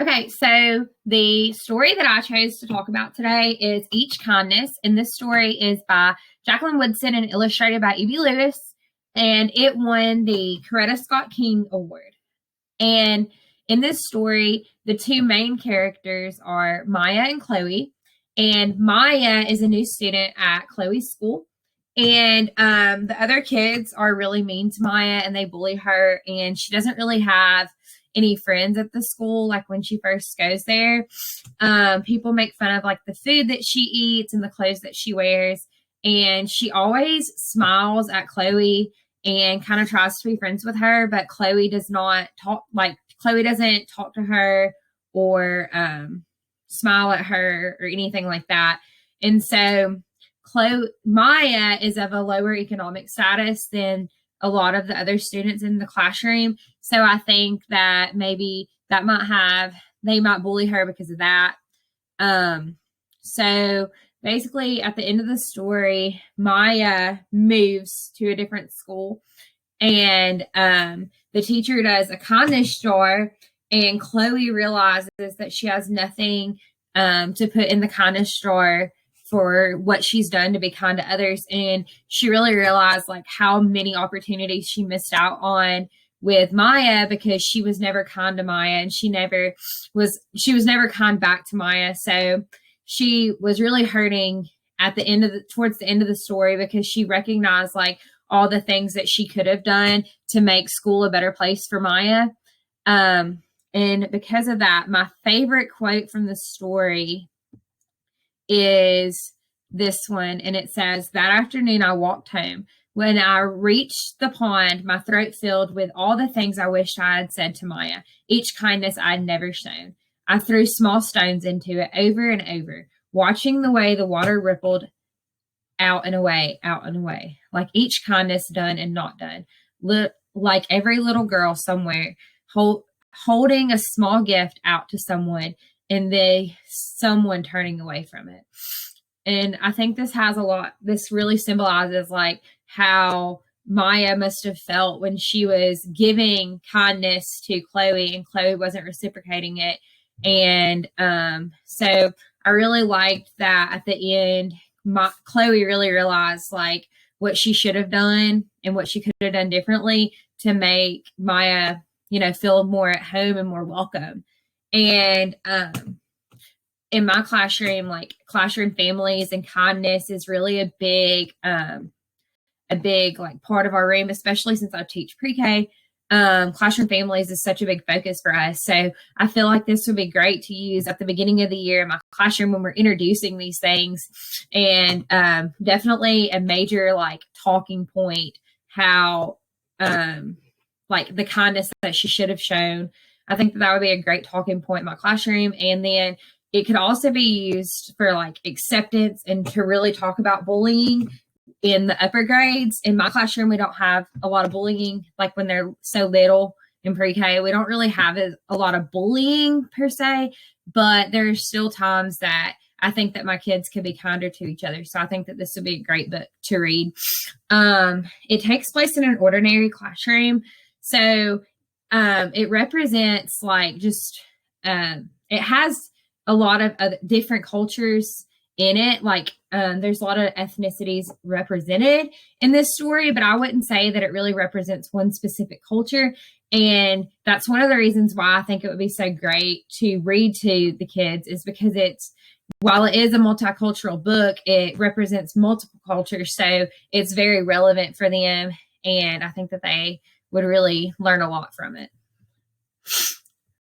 Okay, so the story that I chose to talk about today is Each Kindness, and this story is by Jacqueline Woodson and illustrated by E.B. Lewis, and it won the Coretta Scott King Award. And in this story, the two main characters are Maya and Chloe, and Maya is a new student at Chloe's school, and the other kids are really mean to Maya, and they bully her, and she doesn't really have any friends at the school. Like when she first goes there, people make fun of like the food that she eats and the clothes that she wears, and she always smiles at Chloe and kind of tries to be friends with her, but Chloe doesn't talk to her or smile at her or anything like that. And so Maya is of a lower economic status than a lot of the other students in the classroom. So I think that maybe they might bully her because of that. So basically at the end of the story, Maya moves to a different school, and the teacher does a kindness jar, and Chloe realizes that she has nothing to put in the kindness jar for what she's done to be kind to others. And she really realized like how many opportunities she missed out on with Maya because she was never kind to Maya, and she was never kind back to Maya. So she was really hurting towards the end of the story, because she recognized like all the things that she could have done to make school a better place for Maya. And because of that, my favorite quote from the story is this one, and it says, "That afternoon I walked home. When I reached the pond, my throat filled with all the things I wished I had said to Maya, each kindness I had never shown. I threw small stones into it over and over, watching the way the water rippled out and away, like each kindness done and not done, like every little girl somewhere holding a small gift out to someone, and someone turning away from it." And I think this really symbolizes like how Maya must have felt when she was giving kindness to Chloe and Chloe wasn't reciprocating it. And so I really liked that at the end, Chloe really realized like what she should have done and what she could have done differently to make Maya, feel more at home and more welcome. And in my classroom, like classroom families and kindness is really a big like part of our room, especially since I teach pre-K. Classroom families is such a big focus for us. So I feel like this would be great to use at the beginning of the year in my classroom when we're introducing these things. And definitely a major like talking point, how like the kindness that she should have shown. I think that would be a great talking point in my classroom. And then it could also be used for like acceptance and to really talk about bullying in the upper grades. In my classroom, we don't have a lot of bullying. Like when they're so little in pre-K, we don't really have a lot of bullying per se, but there's still times that I think that my kids could be kinder to each other. So I think that this would be a great book to read. It takes place in an ordinary classroom. So it represents like just, it has a lot of different cultures in it. Like there's a lot of ethnicities represented in this story, but I wouldn't say that it really represents one specific culture. And that's one of the reasons why I think it would be so great to read to the kids, is because while it is a multicultural book, it represents multiple cultures. So it's very relevant for them. And I think that they would really learn a lot from it.